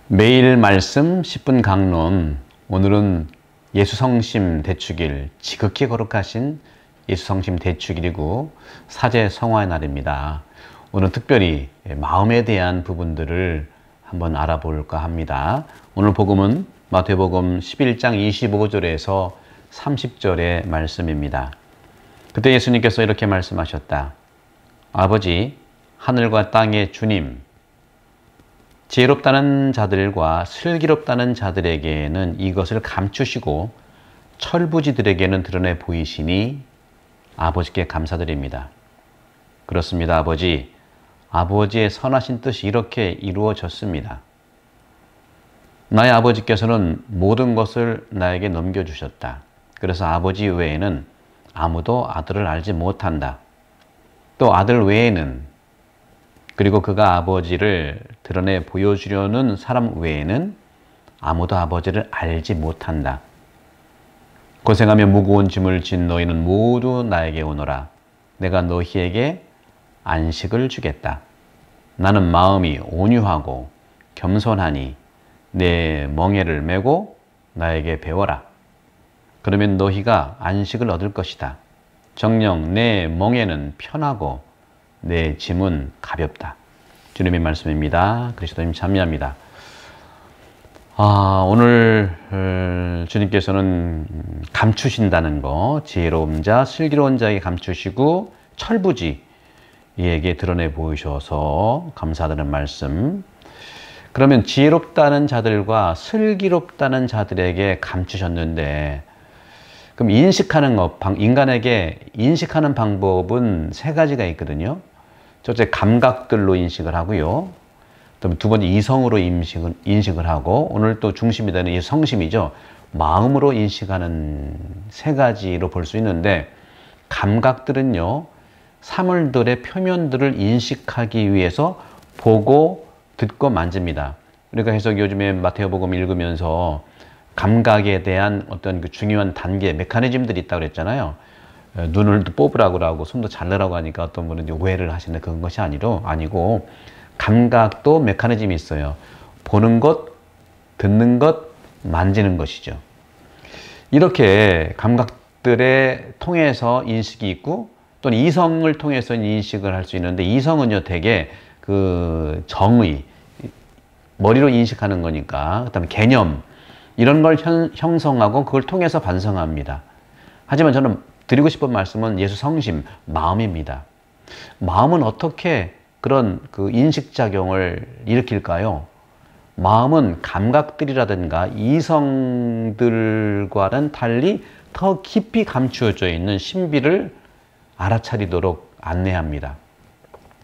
매일 말씀 10분 강론. 오늘은 예수성심 대축일, 지극히 거룩하신 예수성심 대축일이고 사제 성화의 날입니다. 오늘 특별히 마음에 대한 부분들을 한번 알아볼까 합니다. 오늘 복음은 마태복음 11장 25절에서 30절의 말씀입니다. 그때 예수님께서 이렇게 말씀하셨다. 아버지, 하늘과 땅의 주님, 지혜롭다는 자들과 슬기롭다는 자들에게는 이것을 감추시고 철부지들에게는 드러내 보이시니 아버지께 감사드립니다. 그렇습니다, 아버지. 아버지의 선하신 뜻이 이렇게 이루어졌습니다. 나의 아버지께서는 모든 것을 나에게 넘겨주셨다. 그래서 아버지 외에는 아무도 아들을 알지 못한다. 또 아들 외에는, 그리고 그가 아버지를 드러내 보여주려는 사람 외에는 아무도 아버지를 알지 못한다. 고생하며 무거운 짐을 진 너희는 모두 나에게 오너라. 내가 너희에게 안식을 주겠다. 나는 마음이 온유하고 겸손하니 내 멍에를 메고 나에게 배워라. 그러면 너희가 안식을 얻을 것이다. 정녕 내 멍에는 편하고 내 짐은 가볍다. 주님의 말씀입니다. 그리스도님 참여합니다. 오늘 주님께서는 감추신다는 거, 지혜로운 자, 슬기로운 자에게 감추시고 철부지에게 드러내 보이셔서 감사드리는 말씀. 그러면 지혜롭다는 자들과 슬기롭다는 자들에게 감추셨는데, 그럼 인식하는 것, 인간에게 인식하는 방법은 세 가지가 있거든요. 첫째, 감각들로 인식을 하고요. 두 번째, 이성으로 인식을 하고, 오늘 또 중심이 되는 이 성심이죠. 마음으로 인식하는 세 가지로 볼 수 있는데, 감각들은요, 사물들의 표면들을 인식하기 위해서 보고, 듣고, 만집니다. 우리가 계속 요즘에 마태복음 읽으면서 감각에 대한 어떤 그 중요한 단계, 메커니즘들이 있다고 그랬잖아요. 눈을 뽑으라고 하고 손도 자르라고 하니까 어떤 분은 오해를 하시는데 그런 것이 아니고 감각도 메커니즘이 있어요. 보는 것, 듣는 것, 만지는 것이죠. 이렇게 감각들에 통해서 인식이 있고 또는 이성을 통해서 인식을 할 수 있는데, 이성은요 되게 그 정의, 머리로 인식하는 거니까, 그다음에 개념, 이런 걸 형성하고 그걸 통해서 반성합니다. 하지만 저는 드리고 싶은 말씀은 예수 성심, 마음입니다. 마음은 어떻게 그런 그 인식작용을 일으킬까요? 마음은 감각들이라든가 이성들과는 달리 더 깊이 감추어져 있는 신비를 알아차리도록 안내합니다.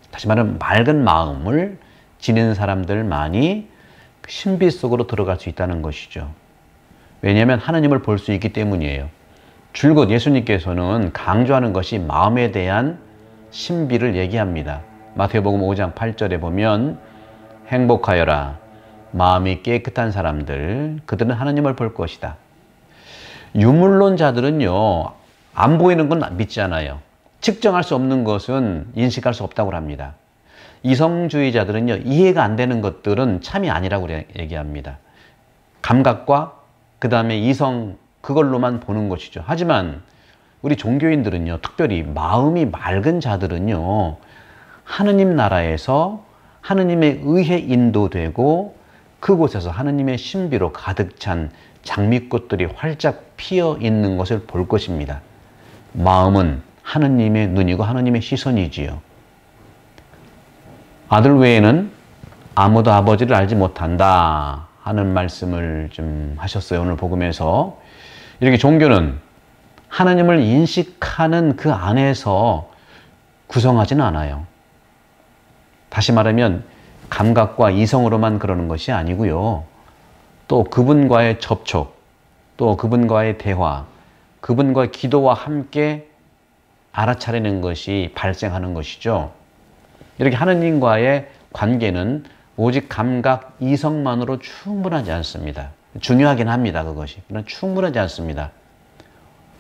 다시 말하면 맑은 마음을 지닌 사람들만이 신비 속으로 들어갈 수 있다는 것이죠. 왜냐하면 하나님을 볼 수 있기 때문이에요. 줄곧 예수님께서는 강조하는 것이 마음에 대한 신비를 얘기합니다. 마태복음 5장 8절에 보면 행복하여라. 마음이 깨끗한 사람들, 그들은 하나님을 볼 것이다. 유물론자들은요, 안 보이는 건 믿지 않아요. 측정할 수 없는 것은 인식할 수 없다고 합니다. 이성주의자들은요, 이해가 안 되는 것들은 참이 아니라고 얘기합니다. 감각과 그 다음에 이성, 그걸로만 보는 것이죠. 하지만 우리 종교인들은요, 특별히 마음이 맑은 자들은요, 하느님 나라에서 하느님의 의에 인도되고 그곳에서 하느님의 신비로 가득 찬 장미꽃들이 활짝 피어 있는 것을 볼 것입니다. 마음은 하느님의 눈이고 하느님의 시선이지요. 아들 외에는 아무도 아버지를 알지 못한다 하는 말씀을 좀 하셨어요. 오늘 복음에서. 이렇게 종교는 하나님을 인식하는 그 안에서 구성하지는 않아요. 다시 말하면 감각과 이성으로만 그러는 것이 아니고요. 또 그분과의 접촉, 또 그분과의 대화, 그분과의 기도와 함께 알아차리는 것이 발생하는 것이죠. 이렇게 하느님과의 관계는 오직 감각, 이성만으로 충분하지 않습니다. 중요하긴 합니다, 그것이. 그러나 충분하지 않습니다.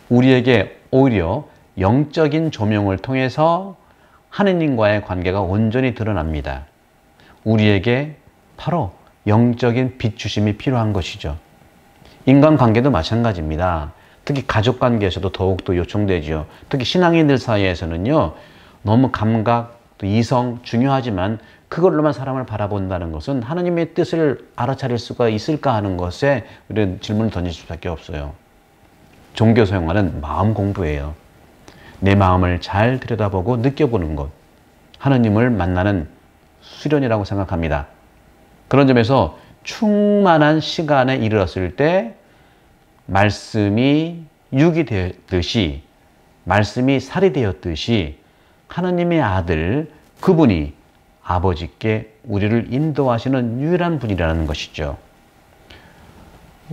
우리에게 오히려 영적인 조명을 통해서 하느님과의 관계가 온전히 드러납니다. 우리에게 바로 영적인 비추심이 필요한 것이죠. 인간관계도 마찬가지입니다. 특히 가족관계에서도 더욱더 요청되죠. 특히 신앙인들 사이에서는요, 너무 감각, 또 이성 중요하지만 그걸로만 사람을 바라본다는 것은 하나님의 뜻을 알아차릴 수가 있을까 하는 것에 우리는 질문을 던질 수밖에 없어요. 종교 생활은 마음 공부예요. 내 마음을 잘 들여다보고 느껴보는 것, 하나님을 만나는 수련이라고 생각합니다. 그런 점에서 충만한 시간에 이르렀을 때 말씀이 육이 되었듯이, 말씀이 살이 되었듯이 하나님의 아들, 그분이 아버지께 우리를 인도하시는 유일한 분이라는 것이죠.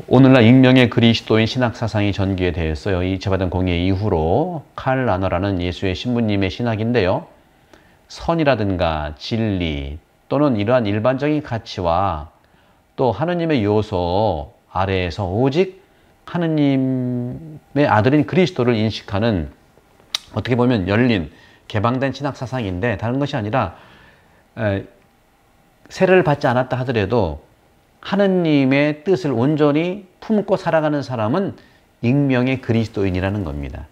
오늘날 익명의 그리스도인 신학 사상이 전개되었어요. 이 재받은 공예 이후로 칼 라너라는 예수의 신부님의 신학인데요. 선이라든가 진리 또는 이러한 일반적인 가치와 또 하느님의 요소 아래에서 오직 하느님의 아들인 그리스도를 인식하는, 어떻게 보면 열린 개방된 신학 사상인데, 다른 것이 아니라 세례를 받지 않았다 하더라도 하느님의 뜻을 온전히 품고 살아가는 사람은 익명의 그리스도인이라는 겁니다.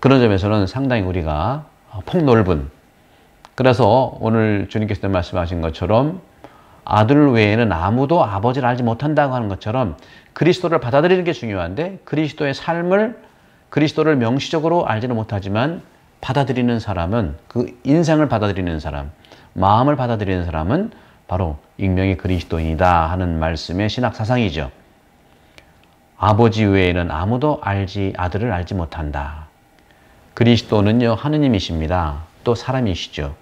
그런 점에서는 상당히 우리가 폭넓은, 그래서 오늘 주님께서 말씀하신 것처럼 아들 외에는 아무도 아버지를 알지 못한다고 하는 것처럼 그리스도를 받아들이는 게 중요한데, 그리스도의 삶을, 그리스도를 명시적으로 알지는 못하지만 받아들이는 사람은, 그 인생을 받아들이는 사람, 마음을 받아들이는 사람은 바로 익명의 그리스도인이다 하는 말씀의 신학 사상이죠. 아버지 외에는 아무도 아들을 알지 못한다. 그리스도는요, 하느님이십니다. 또 사람이시죠.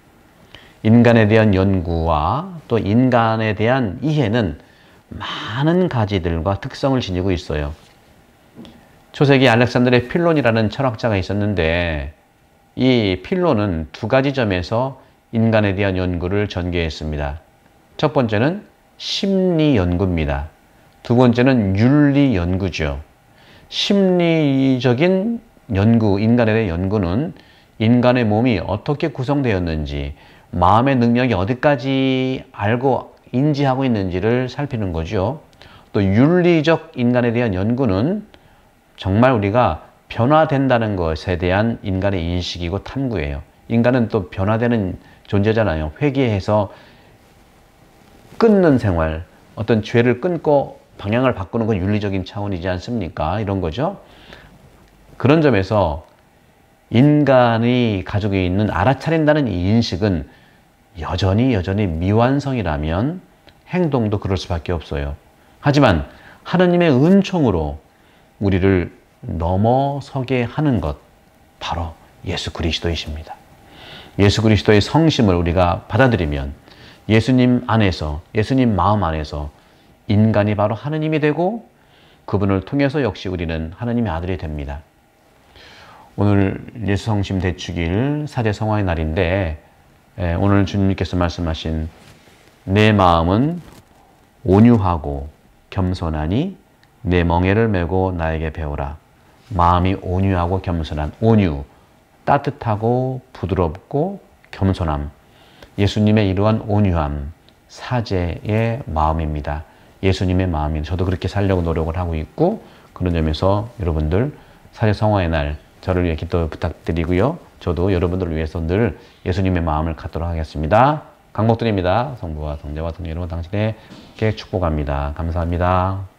인간에 대한 연구와 또 인간에 대한 이해는 많은 가지들과 특성을 지니고 있어요. 초세기 알렉산드르의 필론이라는 철학자가 있었는데, 이 필론은 두 가지 점에서 인간에 대한 연구를 전개했습니다. 첫 번째는 심리 연구입니다. 두 번째는 윤리 연구죠. 심리적인 연구, 인간에 대한 연구는 인간의 몸이 어떻게 구성되었는지, 마음의 능력이 어디까지 알고 인지하고 있는지를 살피는 거죠. 또 윤리적 인간에 대한 연구는 정말 우리가 변화된다는 것에 대한 인간의 인식이고 탐구예요. 인간은 또 변화되는 존재잖아요. 회개해서 끊는 생활, 어떤 죄를 끊고 방향을 바꾸는 건 윤리적인 차원이지 않습니까? 이런 거죠. 그런 점에서 인간이 가지고 있는 알아차린다는 이 인식은 여전히 미완성이라면 행동도 그럴 수밖에 없어요. 하지만 하느님의 은총으로 우리를 넘어서게 하는 것, 바로 예수 그리스도이십니다. 예수 그리스도의 성심을 우리가 받아들이면 예수님 안에서, 예수님 마음 안에서 인간이 바로 하느님이 되고, 그분을 통해서 역시 우리는 하느님의 아들이 됩니다. 오늘 예수 성심 대축일 사제 성화의 날인데, 오늘 주님께서 말씀하신 내 마음은 온유하고 겸손하니 내 멍에를 메고 나에게 배우라. 마음이 온유하고 겸손한, 온유, 따뜻하고 부드럽고 겸손함, 예수님의 이러한 온유함, 사제의 마음입니다. 예수님의 마음입니다. 저도 그렇게 살려고 노력을 하고 있고, 그런 점에서 여러분들 사제 성화의 날 저를 위해 기도 부탁드리고요. 저도 여러분들을 위해서 늘 예수님의 마음을 갖도록 하겠습니다. 강복드립니다. 성부와 성자와 성령 여러분 당신에게 축복합니다. 감사합니다.